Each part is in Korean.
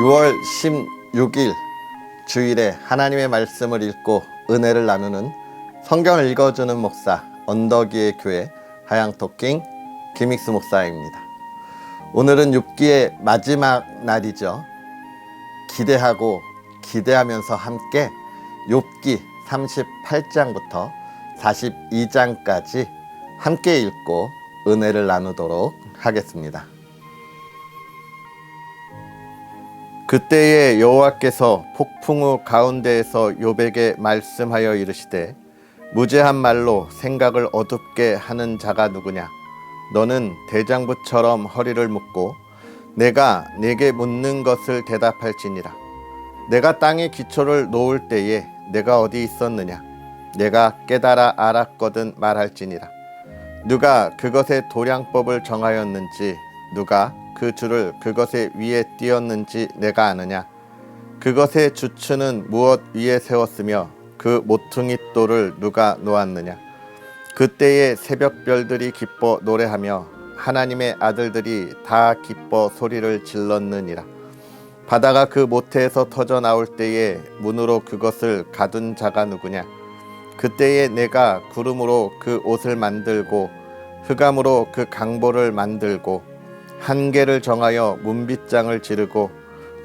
6월 16일 주일에 하나님의 말씀을 읽고 은혜를 나누는 성경을 읽어주는 목사 언덕위의 교회 하양토킹 김익수 목사입니다. 오늘은 6기의 마지막 날이죠. 기대하면서 함께 욥기 38장부터 42장까지 함께 읽고 은혜를 나누도록 하겠습니다. 그때에 여호와께서 폭풍우 가운데에서 욥에게 말씀하여 이르시되 무죄한 말로 생각을 어둡게 하는 자가 누구냐? 너는 대장부처럼 허리를 묶고 내가 네게 묻는 것을 대답할지니라. 내가 땅에 기초를 놓을 때에 내가 어디 있었느냐? 내가 깨달아 알았거든 말할지니라. 누가 그것의 도량법을 정하였는지 누가 그 줄을 그것의 위에 띄었는지 내가 아느냐? 그것의 주추는 무엇 위에 세웠으며 그 모퉁이 돌을 누가 놓았느냐? 그때에 새벽별들이 기뻐 노래하며 하나님의 아들들이 다 기뻐 소리를 질렀느니라. 바다가 그 모태에서 터져 나올 때에 문으로 그것을 가둔 자가 누구냐? 그때에 내가 구름으로 그 옷을 만들고 흑암으로 그 강보를 만들고 한계를 정하여 문빗장을 지르고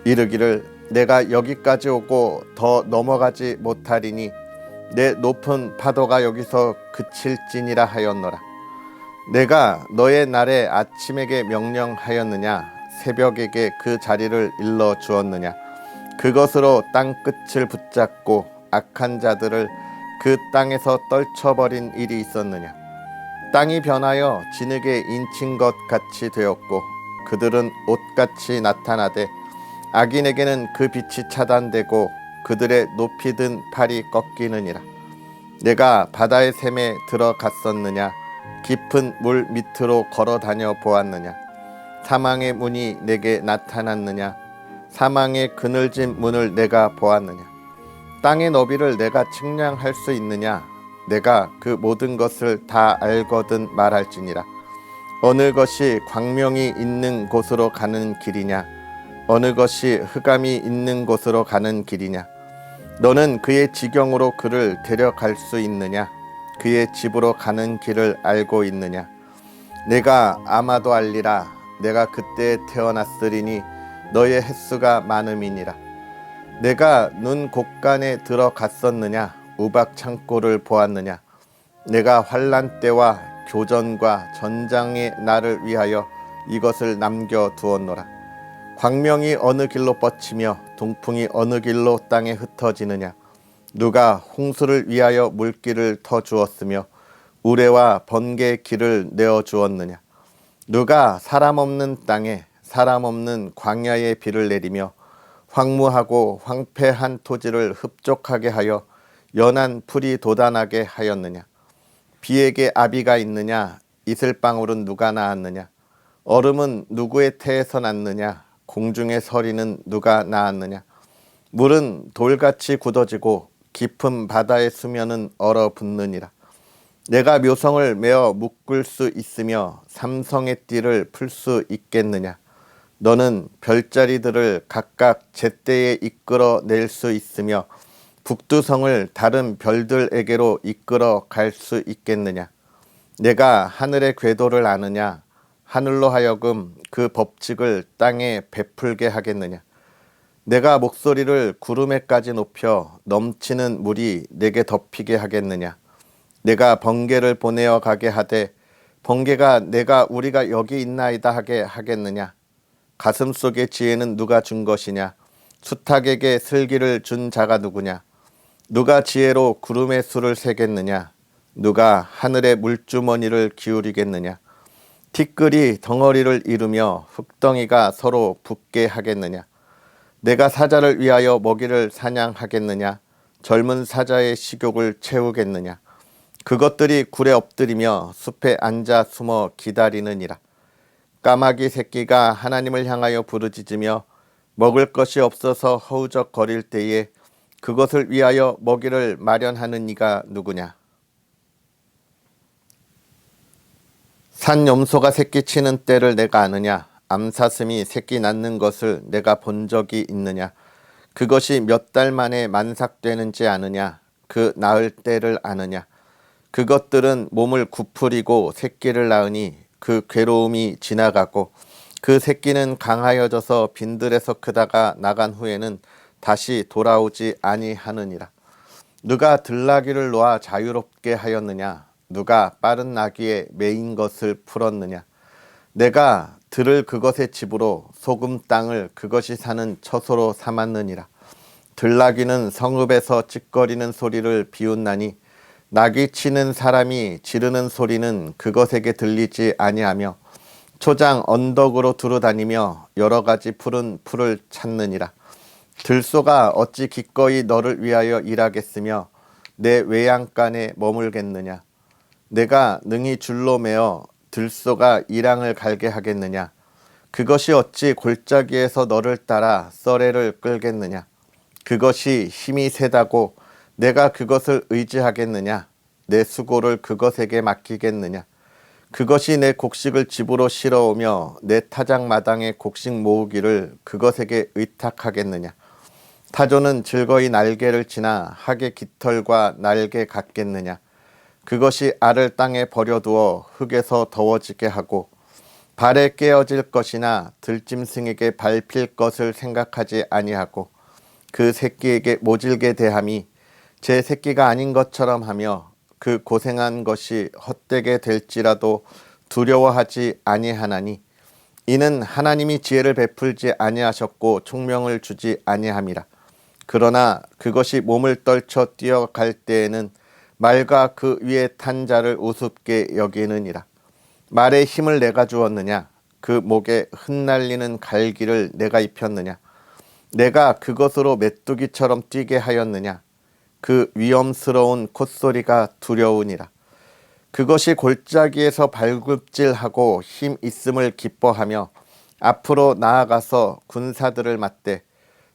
이르기를 내가 여기까지 오고 더 넘어가지 못하리니 내 높은 파도가 여기서 그칠지니라 하였노라. 내가 너의 날에 아침에게 명령하였느냐? 새벽에게 그 자리를 일러 주었느냐? 그것으로 땅 끝을 붙잡고 악한 자들을 그 땅에서 떨쳐버린 일이 있었느냐? 땅이 변하여 진흙에 인친 것 같이 되었고 그들은 옷같이 나타나되 악인에게는 그 빛이 차단되고 그들의 높이 든 팔이 꺾이느니라. 내가 바다의 샘에 들어갔었느냐? 깊은 물 밑으로 걸어 다녀 보았느냐? 사망의 문이 내게 나타났느냐? 사망의 그늘진 문을 내가 보았느냐? 땅의 너비를 내가 측량할 수 있느냐? 내가 그 모든 것을 다 알거든 말할지니라. 어느 것이 광명이 있는 곳으로 가는 길이냐? 어느 것이 흑암이 있는 곳으로 가는 길이냐? 너는 그의 지경으로 그를 데려갈 수 있느냐? 그의 집으로 가는 길을 알고 있느냐? 내가 아마도 알리라. 내가 그때 태어났으리니 너의 횟수가 많음이니라. 내가 눈 곳간에 들어갔었느냐? 우박 창고를 보았느냐? 내가 환난 때와 교전과 전장의 날을 위하여 이것을 남겨 두었노라. 광명이 어느 길로 뻗치며 동풍이 어느 길로 땅에 흩어지느냐? 누가 홍수를 위하여 물길을 터 주었으며 우레와 번개의 길을 내어 주었느냐? 누가 사람 없는 땅에 사람 없는 광야에 비를 내리며 황무하고 황폐한 토지를 흡족하게 하여 연한 풀이 돋아나게 하였느냐? 비에게 아비가 있느냐? 이슬방울은 누가 낳았느냐? 얼음은 누구의 태에서 났느냐? 공중의 서리는 누가 낳았느냐? 물은 돌같이 굳어지고 깊은 바다의 수면은 얼어붙느니라. 내가 묘성을 메어 묶을 수 있으며 삼성의 띠를 풀 수 있겠느냐? 너는 별자리들을 각각 제때에 이끌어 낼 수 있으며 북두성을 다른 별들에게로 이끌어 갈 수 있겠느냐? 내가 하늘의 궤도를 아느냐? 하늘로 하여금 그 법칙을 땅에 베풀게 하겠느냐? 내가 목소리를 구름에까지 높여 넘치는 물이 내게 덮이게 하겠느냐? 내가 번개를 보내어 가게 하되 번개가 내가 우리가 여기 있나이다 하게 하겠느냐? 가슴 속의 지혜는 누가 준 것이냐? 수탉에게 슬기를 준 자가 누구냐? 누가 지혜로 구름의 수를 세겠느냐? 누가 하늘의 물주머니를 기울이겠느냐? 티끌이 덩어리를 이루며 흙덩이가 서로 붙게 하겠느냐? 내가 사자를 위하여 먹이를 사냥하겠느냐? 젊은 사자의 식욕을 채우겠느냐? 그것들이 굴에 엎드리며 숲에 앉아 숨어 기다리느니라. 까마귀 새끼가 하나님을 향하여 부르짖으며 먹을 것이 없어서 허우적거릴 때에 그것을 위하여 먹이를 마련하는 이가 누구냐? 산염소가 새끼치는 때를 내가 아느냐? 암사슴이 새끼 낳는 것을 내가 본 적이 있느냐? 그것이 몇 달 만에 만삭되는지 아느냐? 그 낳을 때를 아느냐? 그것들은 몸을 구부리고 새끼를 낳으니 그 괴로움이 지나가고 그 새끼는 강하여져서 빈들에서 크다가 나간 후에는 다시 돌아오지 아니하느니라. 누가 들나귀를 놓아 자유롭게 하였느냐? 누가 빠른 나귀에 매인 것을 풀었느냐? 내가 들을 그것의 집으로 소금 땅을 그것이 사는 처소로 삼았느니라. 들나귀는 성읍에서 찌꺼리는 소리를 비웃나니 나귀 치는 사람이 지르는 소리는 그것에게 들리지 아니하며 초장 언덕으로 두루다니며 여러 가지 푸른 풀을 찾느니라. 들소가 어찌 기꺼이 너를 위하여 일하겠으며 내 외양간에 머물겠느냐? 내가 능히 줄로 매어 들소가 이랑을 갈게 하겠느냐? 그것이 어찌 골짜기에서 너를 따라 썰애를 끌겠느냐? 그것이 힘이 세다고 내가 그것을 의지하겠느냐? 내 수고를 그것에게 맡기겠느냐? 그것이 내 곡식을 집으로 실어오며 내 타작마당에 곡식 모으기를 그것에게 의탁하겠느냐? 타조는 즐거이 날개를 치나 학의 깃털과 날개 같겠느냐? 그것이 알을 땅에 버려두어 흙에서 더워지게 하고 발에 깨어질 것이나 들짐승에게 밟힐 것을 생각하지 아니하고 그 새끼에게 모질게 대함이 제 새끼가 아닌 것처럼 하며 그 고생한 것이 헛되게 될지라도 두려워하지 아니하나니 이는 하나님이 지혜를 베풀지 아니하셨고 총명을 주지 아니함이라. 그러나 그것이 몸을 떨쳐 뛰어갈 때에는 말과 그 위에 탄 자를 우습게 여기느니라. 말에 힘을 내가 주었느냐? 그 목에 흩날리는 갈기를 내가 입혔느냐? 내가 그것으로 메뚜기처럼 뛰게 하였느냐? 그 위험스러운 콧소리가 두려우니라. 그것이 골짜기에서 발굽질하고 힘 있음을 기뻐하며 앞으로 나아가서 군사들을 맞대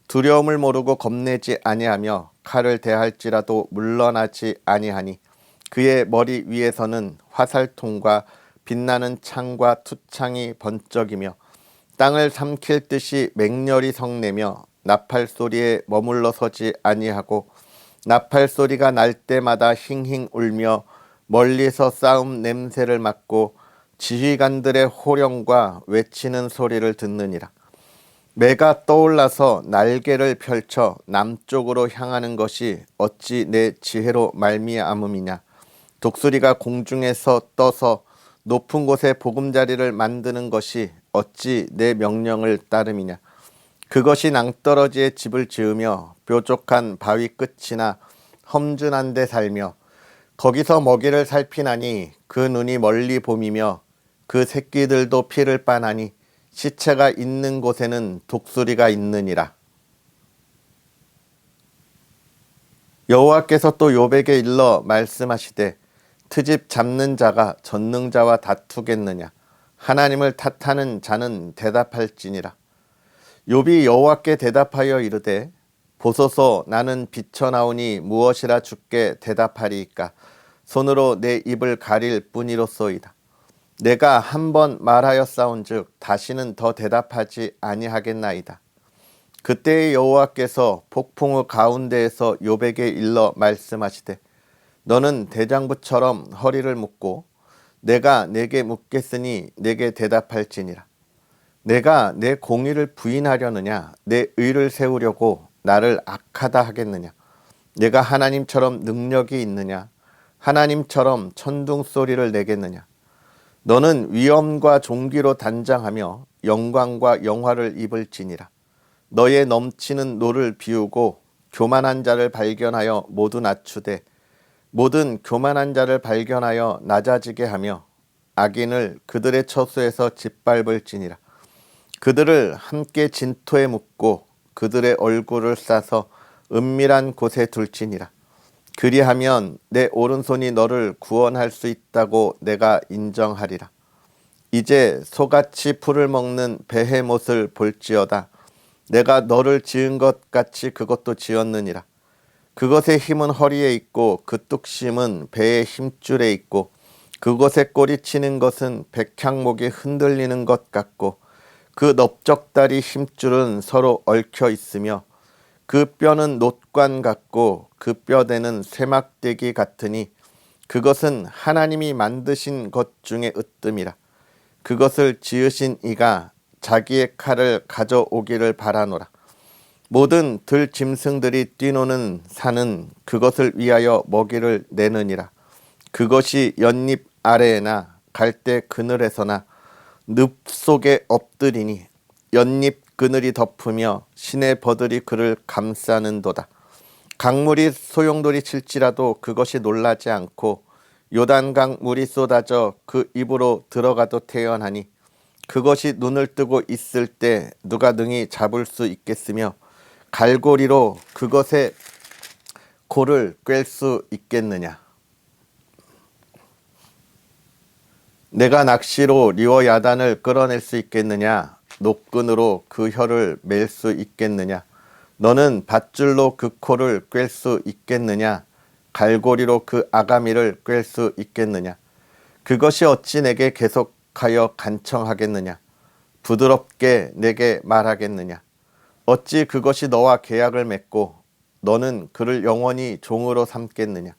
두려움을 모르고 겁내지 아니하며 칼을 대할지라도 물러나지 아니하니 그의 머리 위에서는 화살통과 빛나는 창과 투창이 번쩍이며 땅을 삼킬 듯이 맹렬히 성내며 나팔 소리에 머물러 서지 아니하고 나팔 소리가 날 때마다 힝힝 울며 멀리서 싸움 냄새를 맡고 지휘관들의 호령과 외치는 소리를 듣느니라. 매가 떠올라서 날개를 펼쳐 남쪽으로 향하는 것이 어찌 내 지혜로 말미암음이냐. 독수리가 공중에서 떠서 높은 곳에 보금자리를 만드는 것이 어찌 내 명령을 따름이냐. 그것이 낭떠러지에 집을 지으며 뾰족한 바위 끝이나 험준한 데 살며 거기서 먹이를 살피나니 그 눈이 멀리 봄이며 그 새끼들도 피를 빠나니 시체가 있는 곳에는 독수리가 있느니라. 여호와께서 또 욥에게 일러 말씀하시되 트집 잡는 자가 전능자와 다투겠느냐? 하나님을 탓하는 자는 대답할지니라. 욥이 여호와께 대답하여 이르되 보소서 나는 비쳐나오니 무엇이라 주께 대답하리이까? 손으로 내 입을 가릴 뿐이로소이다. 내가 한 번 말하였사온즉 다시는 더 대답하지 아니하겠나이다. 그때의 여호와께서 폭풍우 가운데에서 욥에게 일러 말씀하시되 너는 대장부처럼 허리를 묶고 내가 내게 묻겠으니 내게 대답할지니라. 내가 내 공의를 부인하려느냐? 내 의를 세우려고 나를 악하다 하겠느냐? 내가 하나님처럼 능력이 있느냐? 하나님처럼 천둥 소리를 내겠느냐? 너는 위엄과 존귀로 단장하며 영광과 영화를 입을지니라. 너의 넘치는 노를 비우고 교만한 자를 발견하여 모두 낮추되 모든 교만한 자를 발견하여 낮아지게 하며 악인을 그들의 처소에서 짓밟을지니라. 그들을 함께 진토에 묻고 그들의 얼굴을 싸서 은밀한 곳에 둘지니라. 그리하면 내 오른손이 너를 구원할 수 있다고 내가 인정하리라. 이제 소같이 풀을 먹는 베헤못을 볼지어다. 내가 너를 지은 것 같이 그것도 지었느니라. 그것의 힘은 허리에 있고 그 뚝심은 배의 힘줄에 있고 그것의 꼬리치는 것은 백향목이 흔들리는 것 같고 그 넓적다리 힘줄은 서로 얽혀 있으며 그 뼈는 놋관 같고 그 뼈대는 쇠막대기 같으니 그것은 하나님이 만드신 것 중에 으뜸이라. 그것을 지으신 이가 자기의 칼을 가져오기를 바라노라. 모든 들 짐승들이 뛰노는 산은 그것을 위하여 먹이를 내느니라. 그것이 연잎 아래에나 갈대 그늘에서나 늪 속에 엎드리니 연잎 그늘이 덮으며 시내 버들이 그를 감싸는도다. 강물이 소용돌이 칠지라도 그것이 놀라지 않고 요단강 물이 쏟아져 그 입으로 들어가도 태연하니 그것이 눈을 뜨고 있을 때 누가 능히 잡을 수 있겠으며 갈고리로 그것의 코를 꿰 수 있겠느냐. 내가 낚시로 리워야단을 끌어낼 수 있겠느냐. 노끈으로 그 혀를 맬 수 있겠느냐. 너는 밧줄로 그 코를 꿰 수 있겠느냐. 갈고리로 그 아가미를 꿰 수 있겠느냐. 그것이 어찌 내게 계속하여 간청하겠느냐. 부드럽게 내게 말하겠느냐. 어찌 그것이 너와 계약을 맺고 너는 그를 영원히 종으로 삼겠느냐.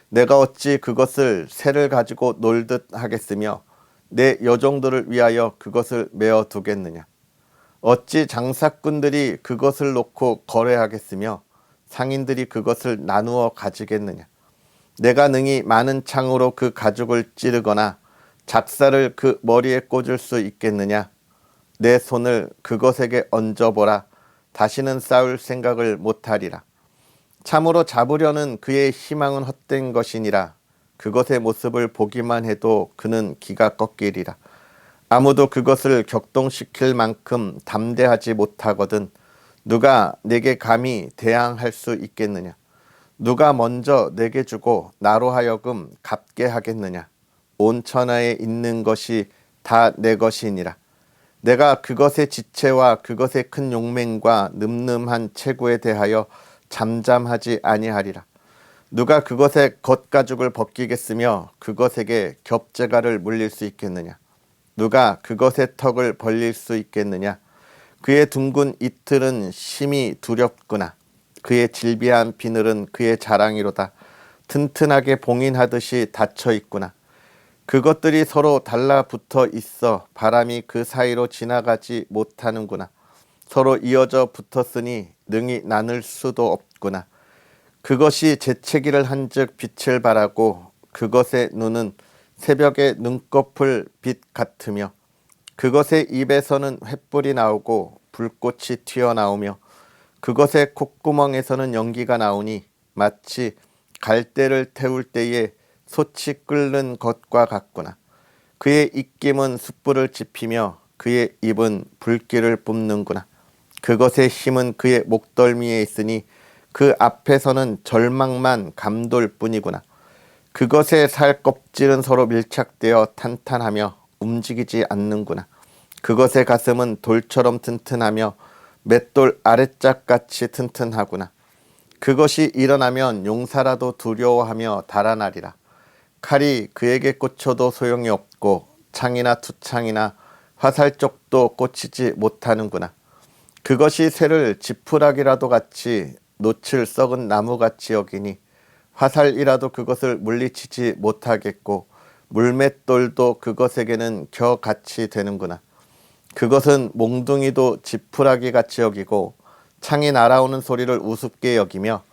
내가 어찌 그것을 새를 가지고 놀듯 하겠으며 내 여종들을 위하여 그것을 메어 두겠느냐. 어찌 장사꾼들이 그것을 놓고 거래하겠으며 상인들이 그것을 나누어 가지겠느냐. 내가 능히 많은 창으로 그 가죽을 찌르거나 작사를 그 머리에 꽂을 수 있겠느냐. 내 손을 그것에게 얹어보라. 다시는 싸울 생각을 못하리라. 참으로 잡으려는 그의 희망은 헛된 것이니라. 그것의 모습을 보기만 해도 그는 기가 꺾이리라. 아무도 그것을 격동시킬 만큼 담대하지 못하거든 누가 내게 감히 대항할 수 있겠느냐. 누가 먼저 내게 주고 나로 하여금 갚게 하겠느냐. 온 천하에 있는 것이 다 내 것이니라. 내가 그것의 지체와 그것의 큰 용맹과 늠름한 체구에 대하여 잠잠하지 아니하리라. 누가 그것의 겉가죽을 벗기겠으며 그것에게 겹재가를 물릴 수 있겠느냐. 누가 그것의 턱을 벌릴 수 있겠느냐. 그의 둥근 이틀은 심히 두렵구나. 그의 질비한 비늘은 그의 자랑이로다. 튼튼하게 봉인하듯이 닫혀 있구나. 그것들이 서로 달라붙어 있어 바람이 그 사이로 지나가지 못하는구나. 서로 이어져 붙었으니 능히 나눌 수도 없구나. 그것이 재채기를 한즉 빛을 발하고 그것의 눈은 새벽의 눈꺼풀 빛 같으며 그것의 입에서는 횃불이 나오고 불꽃이 튀어나오며 그것의 콧구멍에서는 연기가 나오니 마치 갈대를 태울 때에 솥이 끓는 것과 같구나. 그의 입김은 숯불을 지피며 그의 입은 불길을 뿜는구나. 그것의 힘은 그의 목덜미에 있으니 그 앞에서는 절망만 감돌 뿐이구나. 그것의 살 껍질은 서로 밀착되어 탄탄하며 움직이지 않는구나. 그것의 가슴은 돌처럼 튼튼하며 맷돌 아래짝같이 튼튼하구나. 그것이 일어나면 용사라도 두려워하며 달아나리라. 칼이 그에게 꽂혀도 소용이 없고 창이나 투창이나 화살쪽도 꽂히지 못하는구나. 그것이 새를 지푸라기라도 같이 놋을 썩은 나무같이 여기니 화살이라도 그것을 물리치지 못하겠고 물맷돌도 그것에게는 겨같이 되는구나. 그것은 몽둥이도 지푸라기 같이 여기고 창이 날아오는 소리를 우습게 여기며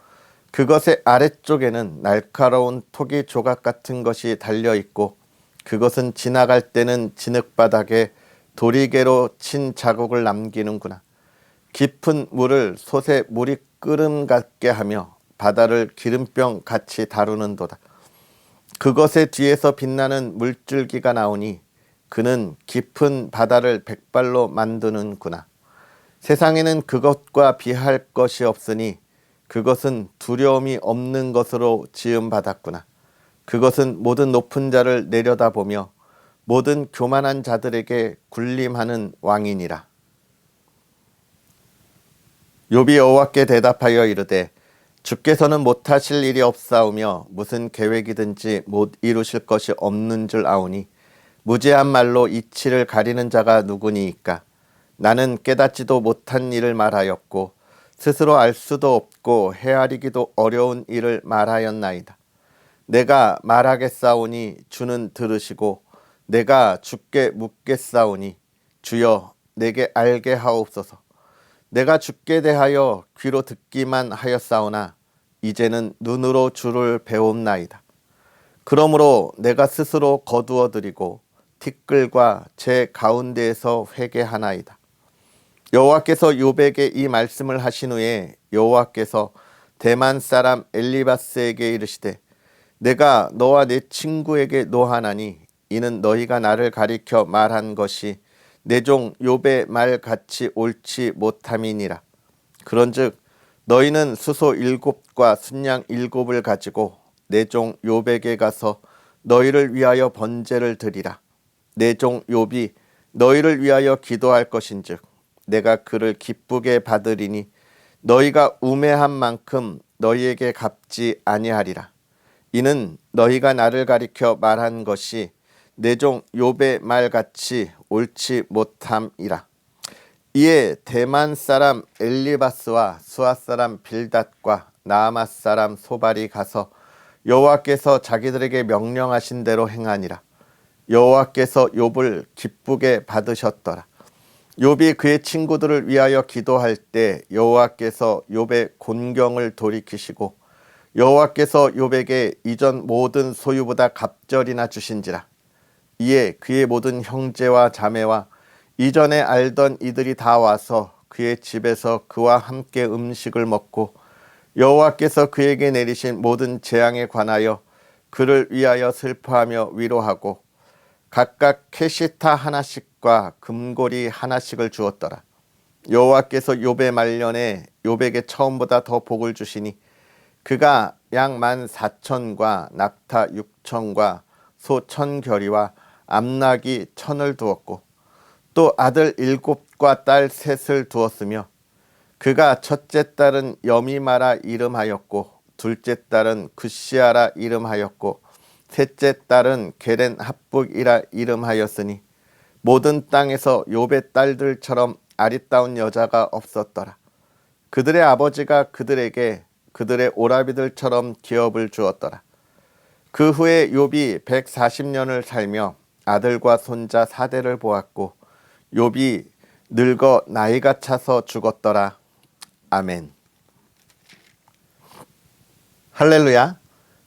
그것의 아래쪽에는 날카로운 토기 조각 같은 것이 달려있고 그것은 지나갈 때는 진흙바닥에 도리개로 친 자국을 남기는구나. 깊은 물을 솥에 물이 끓음 같게 하며 바다를 기름병 같이 다루는도다. 그것의 뒤에서 빛나는 물줄기가 나오니 그는 깊은 바다를 백발로 만드는구나. 세상에는 그것과 비할 것이 없으니 그것은 두려움이 없는 것으로 지음받았구나. 그것은 모든 높은 자를 내려다보며 모든 교만한 자들에게 군림하는 왕이니라. 욥이 여호와께 대답하여 이르되 주께서는 못하실 일이 없사오며 무슨 계획이든지 못 이루실 것이 없는 줄 아오니 무죄한 말로 이치를 가리는 자가 누구니이까. 나는 깨닫지도 못한 일을 말하였고 스스로 알 수도 없고 헤아리기도 어려운 일을 말하였나이다. 내가 말하겠사오니 주는 들으시고 내가 주께 묻겠사오니 주여 내게 알게 하옵소서. 내가 주께 대하여 귀로 듣기만 하였사오나 이제는 눈으로 주를 배옵나이다. 그러므로 내가 스스로 거두어 드리고 티끌과 제 가운데에서 회개하나이다. 여호와께서 욥에게 이 말씀을 하신 후에 여호와께서 대만 사람 엘리바스에게 이르시되 내가 너와 내 친구에게 노하나니 이는 너희가 나를 가리켜 말한 것이 내 종 욥의 말 같이 옳지 못함이니라. 그런즉 너희는 수소 7과 순양 7을 가지고 내 종 욥에게 가서 너희를 위하여 번제를 드리라. 내 종 욥이 너희를 위하여 기도할 것인즉 내가 그를 기쁘게 받으리니 너희가 우매한 만큼 너희에게 갚지 아니하리라. 이는 너희가 나를 가리켜 말한 것이 내 종 욥의 말같이 옳지 못함이라. 이에 대만 사람 엘리바스와 수아 사람 빌닷과 나아마 사람 소발이 가서 여호와께서 자기들에게 명령하신 대로 행하니라. 여호와께서 욥을 기쁘게 받으셨더라. 욥이 그의 친구들을 위하여 기도할 때 여호와께서 욥의 곤경을 돌이키시고 여호와께서 욥에게 이전 모든 소유보다 갑절이나 주신지라. 이에 그의 모든 형제와 자매와 이전에 알던 이들이 다 와서 그의 집에서 그와 함께 음식을 먹고 여호와께서 그에게 내리신 모든 재앙에 관하여 그를 위하여 슬퍼하며 위로하고 각각 캐시타 하나씩과 금고리 하나씩을 주었더라. 여호와께서 욥의 말년에 욥에게 처음보다 더 복을 주시니 그가 양 14,000과 낙타 6,000과 소 1,000결이와 암낙이 1,000을 두었고 또 아들 7과 딸 3을 두었으며 그가 첫째 딸은 여미마라 이름하였고 둘째 딸은 굿시아라 이름하였고 셋째 딸은 게렌 합북이라 이름하였으니 모든 땅에서 욥의 딸들처럼 아리따운 여자가 없었더라. 그들의 아버지가 그들에게 그들의 오라비들처럼 기업을 주었더라. 그 후에 욥이 140년을 살며 아들과 손자 4대를 보았고 욥이 늙어 나이가 차서 죽었더라. 아멘. 할렐루야.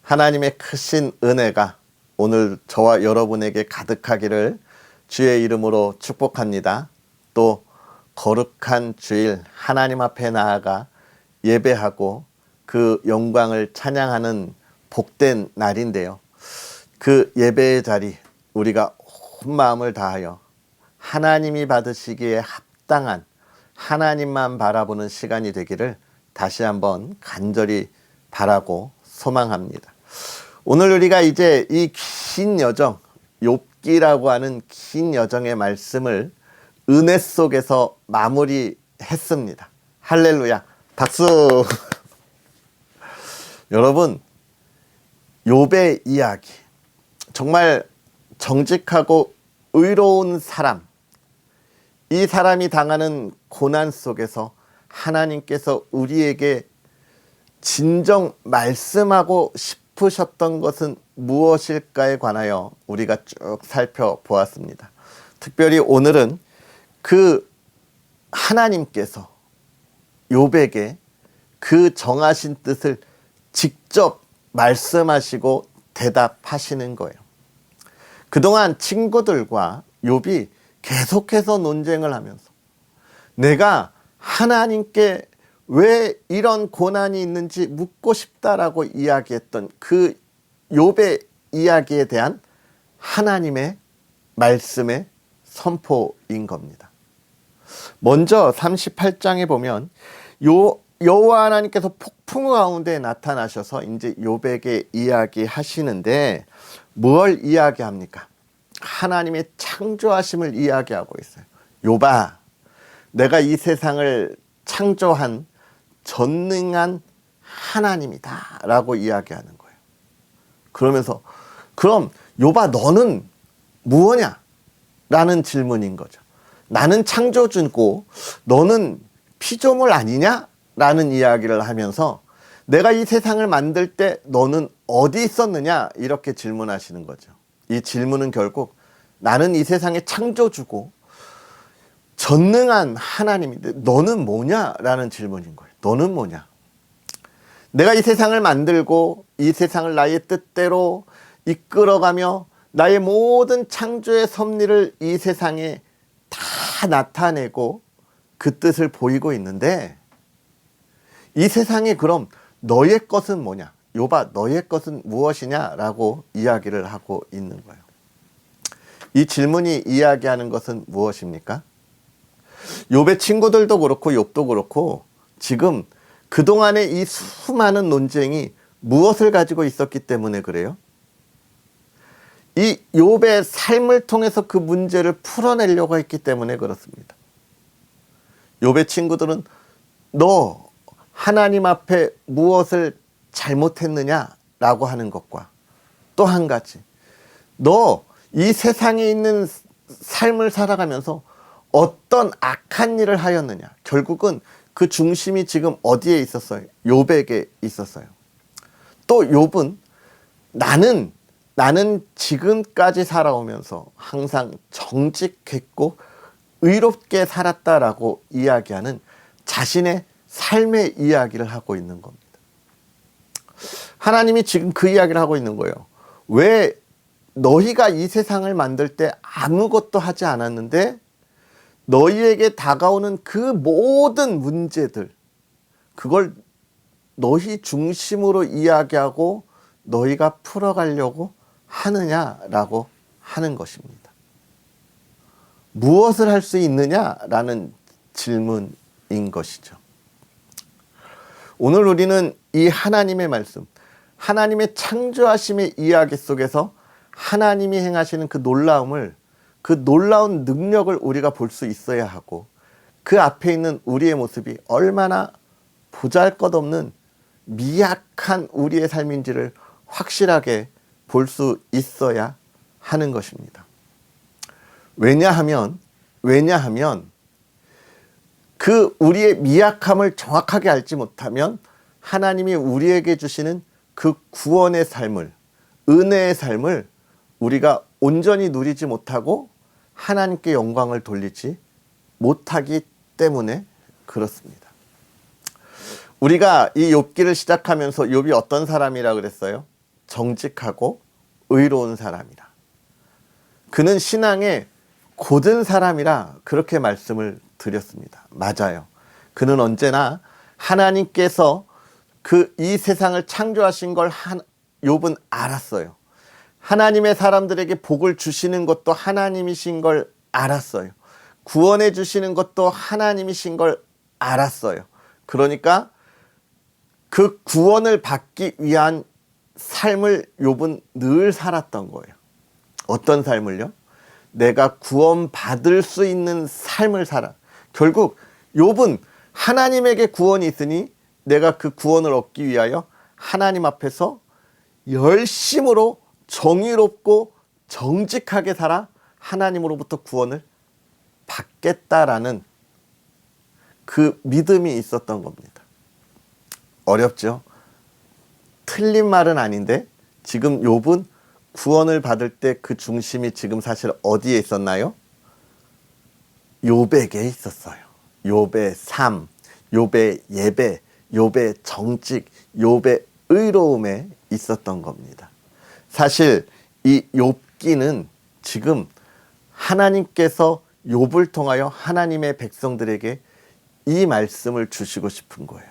하나님의 크신 은혜가 오늘 저와 여러분에게 가득하기를 주의 이름으로 축복합니다. 또 거룩한 주일 하나님 앞에 나아가 예배하고 그 영광을 찬양하는 복된 날인데요. 그 예배의 자리 우리가 온 마음을 다하여 하나님이 받으시기에 합당한 하나님만 바라보는 시간이 되기를 다시 한번 간절히 바라고 소망합니다. 오늘 우리가 이제 이 긴 여정, 욥기라고 하는 긴 여정의 말씀을 은혜 속에서 마무리했습니다. 할렐루야. 박수. 여러분, 욥의 이야기, 정말 정직하고 의로운 사람, 이 사람이 당하는 고난 속에서 하나님께서 우리에게 진정 말씀하고 싶으셨던 것은 무엇일까에 관하여 우리가 쭉 살펴보았습니다. 특별히 오늘은 그 하나님께서 욥에게 그 정하신 뜻을 직접 말씀하시고 대답하시는 거예요. 그동안 친구들과 욥이 계속해서 논쟁을 하면서 내가 하나님께 왜 이런 고난이 있는지 묻고 싶다라고 이야기했던 그 욥의 이야기에 대한 하나님의 말씀의 선포인 겁니다. 먼저 38장에 보면 여호와 하나님께서 폭풍 가운데 나타나셔서 이제 욥에게 이야기하시는데 뭘 이야기합니까? 하나님의 창조하심을 이야기하고 있어요. 욥아, 내가 이 세상을 창조한 전능한 하나님이다 라고 이야기하는 거예요. 그러면서 그럼 욥아 너는 무엇냐? 라는 질문인 거죠. 나는 창조주고 너는 피조물 아니냐? 라는 이야기를 하면서 내가 이 세상을 만들 때 너는 어디 있었느냐? 이렇게 질문하시는 거죠. 이 질문은 결국 나는 이 세상의 창조주고 전능한 하나님인데 너는 뭐냐? 라는 질문인 거예요. 너는 뭐냐? 내가 이 세상을 만들고 이 세상을 나의 뜻대로 이끌어가며 나의 모든 창조의 섭리를 이 세상에 다 나타내고 그 뜻을 보이고 있는데 이 세상에 그럼 너의 것은 뭐냐? 욥아, 너의 것은 무엇이냐? 라고 이야기를 하고 있는 거예요. 이 질문이 이야기하는 것은 무엇입니까? 욥의 친구들도 그렇고 욥도 그렇고 지금 그동안의 이 수많은 논쟁이 무엇을 가지고 있었기 때문에 그래요? 이 욥의 삶을 통해서 그 문제를 풀어내려고 했기 때문에 그렇습니다. 욥의 친구들은 너 하나님 앞에 무엇을 잘못했느냐라고 하는 것과 또 한 가지, 너 이 세상에 있는 삶을 살아가면서 어떤 악한 일을 하였느냐. 결국은 그 중심이 지금 어디에 있었어요? 욥에게 있었어요. 또 욥은 나는 지금까지 살아오면서 항상 정직했고 의롭게 살았다라고 이야기하는 자신의 삶의 이야기를 하고 있는 겁니다. 하나님이 지금 그 이야기를 하고 있는 거예요. 왜 너희가 이 세상을 만들 때 아무것도 하지 않았는데 너희에게 다가오는 그 모든 문제들, 그걸 너희 중심으로 이야기하고 너희가 풀어가려고 하느냐라고 하는 것입니다. 무엇을 할 수 있느냐라는 질문인 것이죠. 오늘 우리는 이 하나님의 말씀, 하나님의 창조하심의 이야기 속에서 하나님이 행하시는 그 놀라움을, 그 놀라운 능력을 우리가 볼 수 있어야 하고 그 앞에 있는 우리의 모습이 얼마나 보잘것없는 미약한 우리의 삶인지를 확실하게 볼 수 있어야 하는 것입니다. 왜냐하면 그 우리의 미약함을 정확하게 알지 못하면 하나님이 우리에게 주시는 그 구원의 삶을, 은혜의 삶을 우리가 온전히 누리지 못하고 하나님께 영광을 돌리지 못하기 때문에 그렇습니다. 우리가 이 욥기를 시작하면서 욥이 어떤 사람이라 그랬어요? 정직하고 의로운 사람이라. 그는 신앙에 곧은 사람이라 그렇게 말씀을 드렸습니다. 맞아요. 그는 언제나 하나님께서 이 세상을 창조하신 걸 욥은 알았어요. 하나님의 사람들에게 복을 주시는 것도 하나님이신 걸 알았어요. 구원해 주시는 것도 하나님이신 걸 알았어요. 그러니까 그 구원을 받기 위한 삶을 욥은 늘 살았던 거예요. 어떤 삶을요? 내가 구원받을 수 있는 삶을 살아. 결국 욥은 하나님에게 구원이 있으니 내가 그 구원을 얻기 위하여 하나님 앞에서 열심으로 정의롭고 정직하게 살아 하나님으로부터 구원을 받겠다라는 그 믿음이 있었던 겁니다. 어렵죠? 틀린 말은 아닌데 지금 욥은 구원을 받을 때 그 중심이 지금 사실 어디에 있었나요? 욥에게 있었어요. 욥의 삶, 욥의 예배, 욥의 정직, 욥의 의로움에 있었던 겁니다. 사실 이 욥기는 지금 하나님께서 욥을 통하여 하나님의 백성들에게 이 말씀을 주시고 싶은 거예요.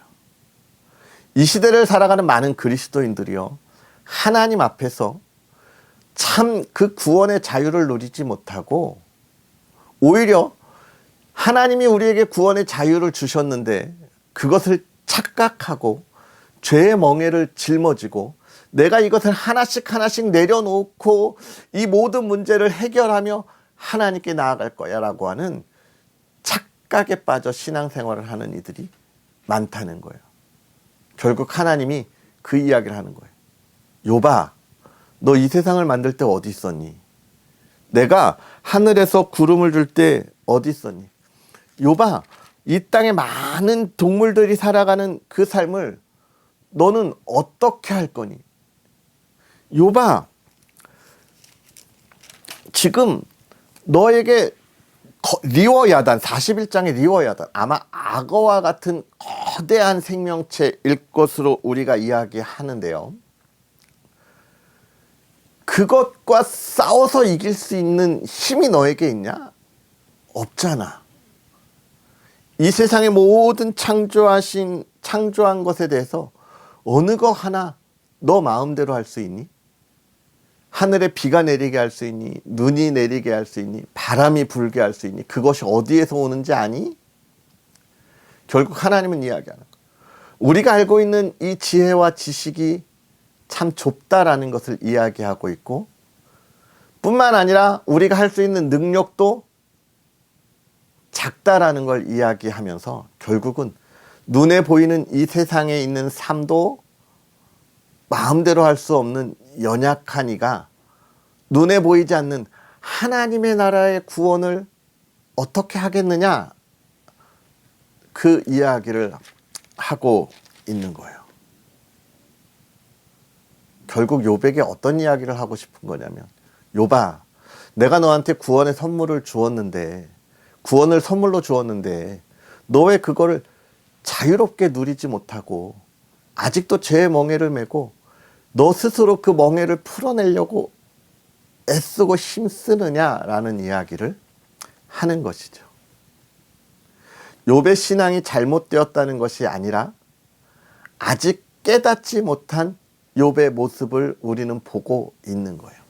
이 시대를 살아가는 많은 그리스도인들이요, 하나님 앞에서 참 그 구원의 자유를 누리지 못하고 오히려 하나님이 우리에게 구원의 자유를 주셨는데 그것을 착각하고 죄의 멍에를 짊어지고 내가 이것을 하나씩 내려놓고 이 모든 문제를 해결하며 하나님께 나아갈 거야 라고 하는 착각에 빠져 신앙생활을 하는 이들이 많다는 거예요. 결국 하나님이 그 이야기를 하는 거예요. 욥아, 너 이 세상을 만들 때 어디 있었니? 내가 하늘에서 구름을 줄 때 어디 있었니? 욥아, 이 땅에 많은 동물들이 살아가는 그 삶을 너는 어떻게 할 거니? 욥아, 지금 너에게 리워야단, 41장의 리워야단, 아마 악어와 같은 거대한 생명체일 것으로 우리가 이야기하는데요. 그것과 싸워서 이길 수 있는 힘이 너에게 있냐? 없잖아. 이 세상의 모든 창조한 것에 대해서 어느 거 하나 너 마음대로 할 수 있니? 하늘에 비가 내리게 할 수 있니? 눈이 내리게 할 수 있니? 바람이 불게 할 수 있니? 그것이 어디에서 오는지 아니? 결국 하나님은 이야기하는 거예요. 우리가 알고 있는 이 지혜와 지식이 참 좁다라는 것을 이야기하고 있고, 뿐만 아니라 우리가 할 수 있는 능력도 작다라는 걸 이야기하면서 결국은 눈에 보이는 이 세상에 있는 삶도 마음대로 할 수 없는 연약한 이가 눈에 보이지 않는 하나님의 나라의 구원을 어떻게 하겠느냐, 그 이야기를 하고 있는 거예요. 결국 욥에게 어떤 이야기를 하고 싶은 거냐면, 욥아, 내가 너한테 구원의 선물을 주었는데, 구원을 선물로 주었는데 너 왜 그거를 자유롭게 누리지 못하고 아직도 죄의 멍에를 메고 너 스스로 그 멍에를 풀어내려고 애쓰고 힘쓰느냐라는 이야기를 하는 것이죠. 욥의 신앙이 잘못되었다는 것이 아니라 아직 깨닫지 못한 욥의 모습을 우리는 보고 있는 거예요.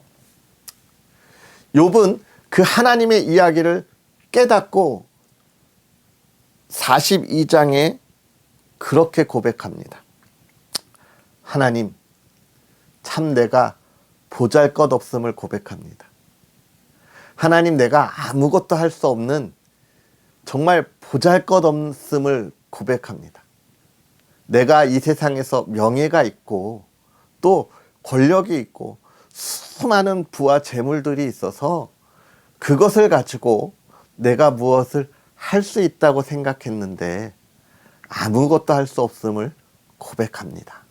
욥은 그 하나님의 이야기를 깨닫고 42장에 그렇게 고백합니다. 하나님, 참 내가 보잘것없음을 고백합니다. 하나님, 내가 아무것도 할 수 없는 정말 보잘것없음을 고백합니다. 내가 이 세상에서 명예가 있고 또 권력이 있고 수많은 부와 재물들이 있어서 그것을 가지고 내가 무엇을 할 수 있다고 생각했는데 아무것도 할 수 없음을 고백합니다.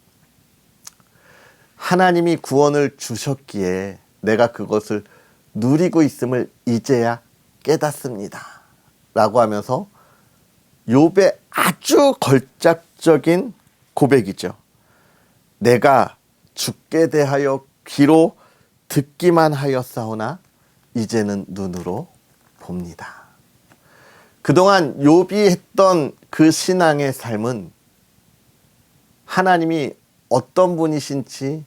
하나님이 구원을 주셨기에 내가 그것을 누리고 있음을 이제야 깨닫습니다. 라고 하면서 욥의 아주 걸작적인 고백이죠. 내가 주께 대하여 귀로 듣기만 하였사오나 이제는 눈으로 봅니다. 그동안 욥이 했던 그 신앙의 삶은 하나님이 어떤 분이신지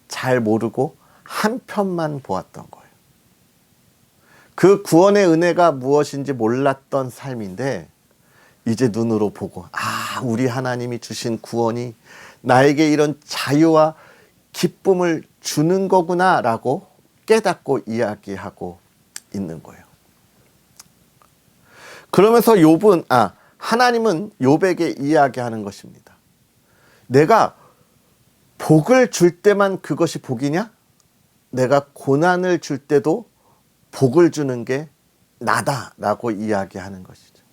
잘 모르고 한편만 보았던 거예요. 그 구원의 은혜가 무엇인지 몰랐던 삶인데 이제 눈으로 보고, 아, 우리 하나님이 주신 구원이 나에게 이런 자유와 기쁨을 주는 거구나 라고 깨닫고 이야기하고 있는 거예요. 그러면서 하나님은 욥에게 이야기하는 것입니다. 내가 복을 줄 때만 그것이 복이냐? 내가 고난을 줄 때도 복을 주는 게 나다라고 이야기하는 것이죠.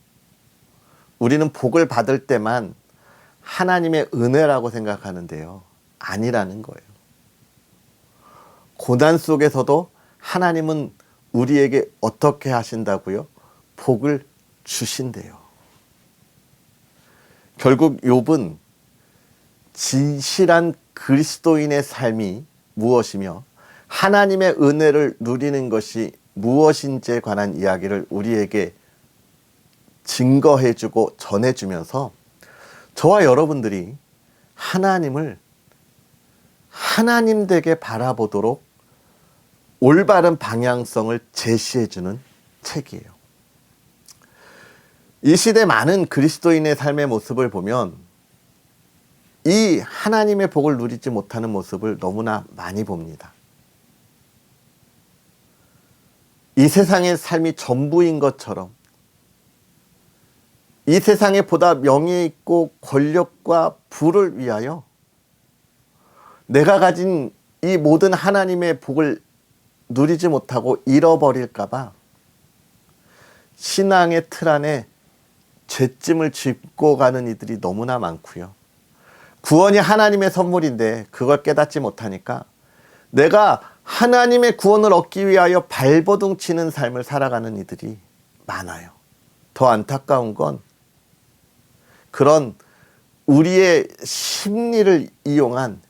우리는 복을 받을 때만 하나님의 은혜라고 생각하는데요. 아니라는 거예요. 고난 속에서도 하나님은 우리에게 어떻게 하신다고요? 복을 주신대요. 결국 욥은 진실한 그리스도인의 삶이 무엇이며 하나님의 은혜를 누리는 것이 무엇인지에 관한 이야기를 우리에게 증거해주고 전해주면서 저와 여러분들이 하나님을 하나님 되게 바라보도록 올바른 방향성을 제시해주는 책이에요. 이 시대 많은 그리스도인의 삶의 모습을 보면 이 하나님의 복을 누리지 못하는 모습을 너무나 많이 봅니다. 이 세상의 삶이 전부인 것처럼 이 세상에 보다 명예 있고 권력과 부를 위하여 내가 가진 이 모든 하나님의 복을 누리지 못하고 잃어버릴까 봐 신앙의 틀 안에 죄짐을 짚고 가는 이들이 너무나 많고요. 구원이 하나님의 선물인데 그걸 깨닫지 못하니까 내가 하나님의 구원을 얻기 위하여 발버둥 치는 삶을 살아가는 이들이 많아요. 더 안타까운 건 그런 우리의 심리를 이용한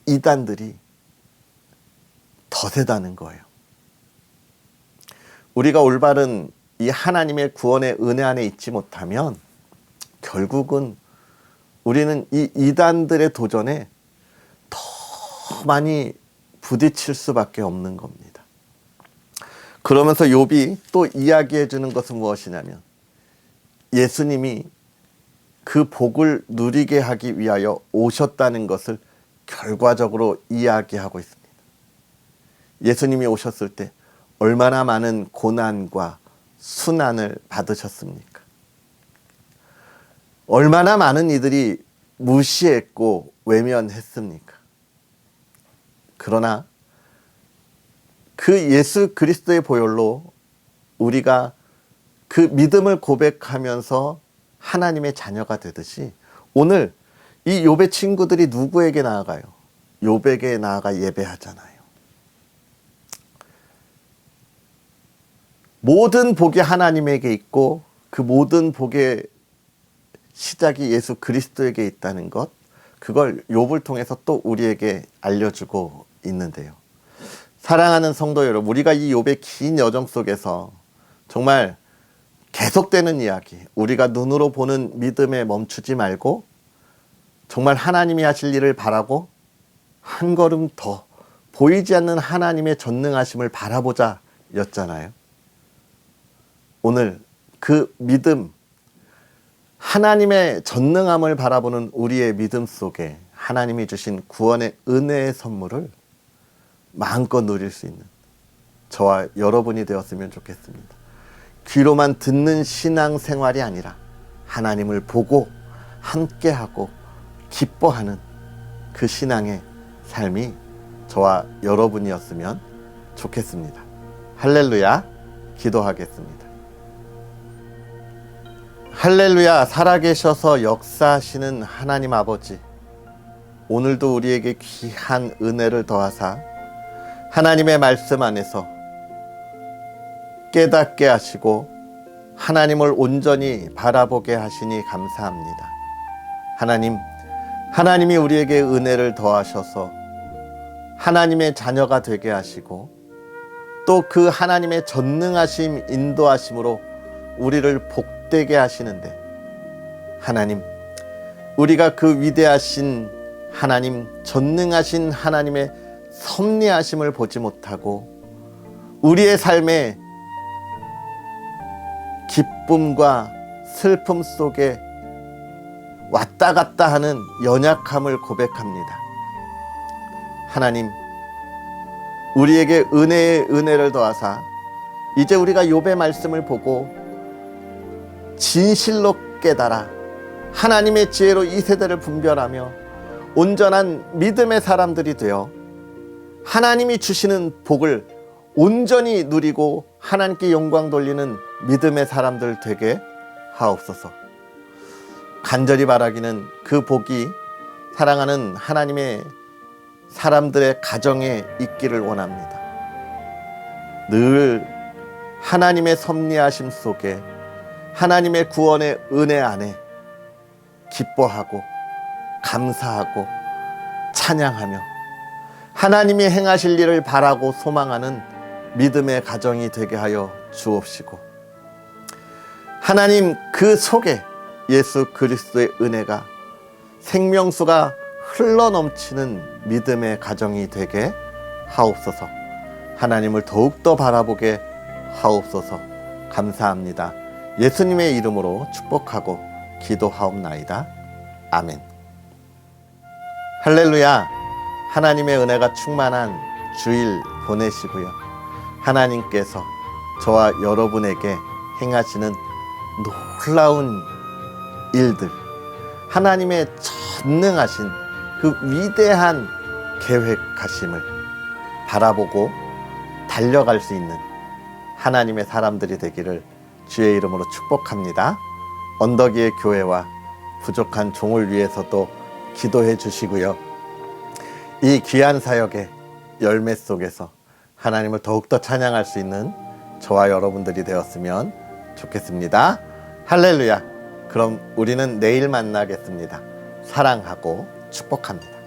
이단들이 더세다는 거예요. 우리가 올바른 이 하나님의 구원의 은혜 안에 있지 못하면 결국은 우리는 이 이단들의 도전에 더 많이 부딪힐 수밖에 없는 겁니다. 그러면서 욥이 또 이야기해 주는 것은 무엇이냐면 예수님이 그 복을 누리게 하기 위하여 오셨다는 것을 결과적으로 이야기하고 있습니다. 예수님이 오셨을 때 얼마나 많은 고난과 순환을 받으셨습니까? 얼마나 많은 이들이 무시했고 외면했습니까? 그러나 그 예수 그리스도의 보혈로 우리가 그 믿음을 고백하면서 하나님의 자녀가 되듯이 오늘 이 욥의 친구들이 누구에게 나아가요? 욥에게 나아가 예배하잖아요. 모든 복이 하나님에게 있고 그 모든 복의 시작이 예수 그리스도에게 있다는 것, 그걸 욥을 통해서 또 우리에게 알려주고 있는데요. 사랑하는 성도 여러분, 우리가 이 욥의 긴 여정 속에서 정말 계속되는 이야기, 우리가 눈으로 보는 믿음에 멈추지 말고 정말 하나님이 하실 일을 바라고 한 걸음 더 보이지 않는 하나님의 전능하심을 바라보자 였잖아요. 오늘 그 믿음, 하나님의 전능함을 바라보는 우리의 믿음 속에 하나님이 주신 구원의 은혜의 선물을 마음껏 누릴 수 있는 저와 여러분이 되었으면 좋겠습니다. 귀로만 듣는 신앙생활이 아니라 하나님을 보고 함께하고 기뻐하는 그 신앙의 삶이 저와 여러분이었으면 좋겠습니다. 할렐루야, 기도하겠습니다. 할렐루야, 살아계셔서 역사하시는 하나님 아버지, 오늘도 우리에게 귀한 은혜를 더하사 하나님의 말씀 안에서 깨닫게 하시고 하나님을 온전히 바라보게 하시니 감사합니다. 하나님이 우리에게 은혜를 더하셔서 하나님의 자녀가 되게 하시고 또 그 하나님의 전능하심, 인도하심으로 우리를 복되게 하시는데 하나님, 우리가 그 위대하신 하나님, 전능하신 하나님의 섭리하심을 보지 못하고 우리의 삶에 기쁨과 슬픔 속에 왔다 갔다 하는 연약함을 고백합니다. 하나님, 우리에게 은혜의 은혜를 더하사 이제 우리가 욥의 말씀을 보고 진실로 깨달아 하나님의 지혜로 이 세대를 분별하며 온전한 믿음의 사람들이 되어 하나님이 주시는 복을 온전히 누리고 하나님께 영광 돌리는 믿음의 사람들 되게 하옵소서. 간절히 바라기는 그 복이 사랑하는 하나님의 사람들의 가정에 있기를 원합니다. 늘 하나님의 섭리하심 속에 하나님의 구원의 은혜 안에 기뻐하고 감사하고 찬양하며 하나님이 행하실 일을 바라고 소망하는 믿음의 가정이 되게 하여 주옵시고, 하나님 그 속에 예수 그리스도의 은혜가 생명수가 흘러넘치는 믿음의 가정이 되게 하옵소서. 하나님을 더욱더 바라보게 하옵소서. 감사합니다. 예수님의 이름으로 축복하고 기도하옵나이다. 아멘. 할렐루야, 하나님의 은혜가 충만한 주일 보내시고요. 하나님께서 저와 여러분에게 행하시는 놀라운 일들, 하나님의 전능하신 그 위대한 계획하심을 바라보고 달려갈 수 있는 하나님의 사람들이 되기를 주의 이름으로 축복합니다. 언덕이의 교회와 부족한 종을 위해서도 기도해 주시고요. 이 귀한 사역의 열매 속에서 하나님을 더욱더 찬양할 수 있는 저와 여러분들이 되었으면 좋겠습니다. 할렐루야. 그럼 우리는 내일 만나겠습니다. 사랑하고 축복합니다.